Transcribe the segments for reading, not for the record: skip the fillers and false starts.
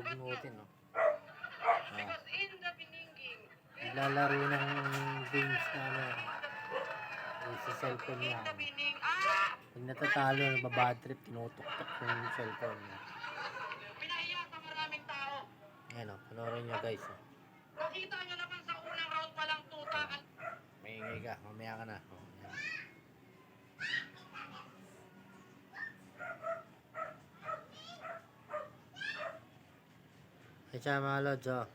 bugnutin, no? Lalaro ng games na sa cellphone niya. Pag natatalo, nababad trip, tinutok-tok yung cellphone niya. Ayan o, panoorin nyo guys. Nakita nyo naman sa unang round pa lang tuta. May ingay ka, mamaya ka na. Ay siya mga lods, oh.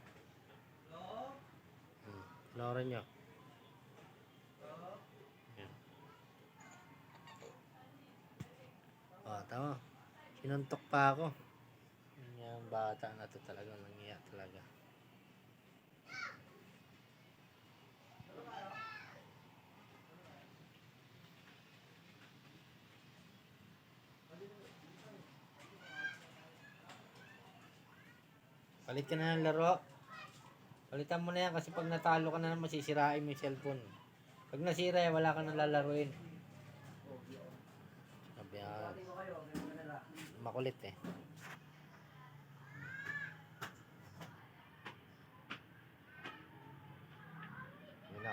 Panoorin nyo. Tama. Sinuntok pa ako. Yung bata na to talaga, nangiyak talaga. Palit ka na ng laro. Palitan mo na yan kasi pag natalo ka na naman, sisirain mo yung cellphone. Pag nasira, wala ka nang lalaruin. Sabi yan. Makulit eh. Yun na.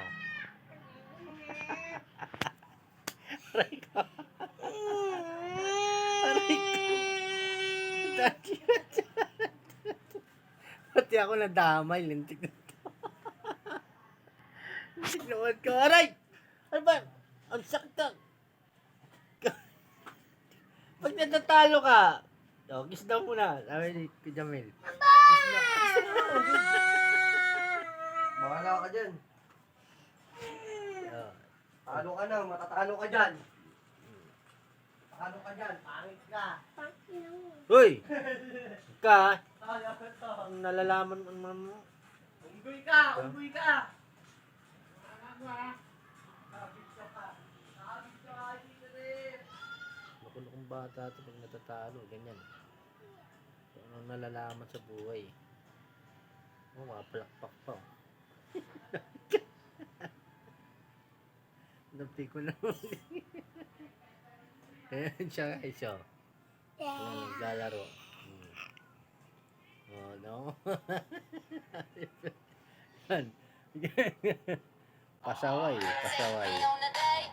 Aray ko. Aray ko. Pati ako nadamay. Lintik na to. Lintik naman ko. Aray! Ano ba? Ang sakit. Pag natatalo ka, kiss daw muna. Sabi ni Jamil. Kiss na. Bahala ka dyan. Talo ka na, matatalo ka dyan. Talo ka dyan, pangit ka. Uy! Ka? Ang nalalaman mo. Unggoy ka, unggoy ka. Makulong bata ito pag natatalo. Ganyan. Anong nalalaman sa buhay. Mapalakpak pa. Napi ko na. Ayan siya guys. Naglalaro. Oh no. Pasaway.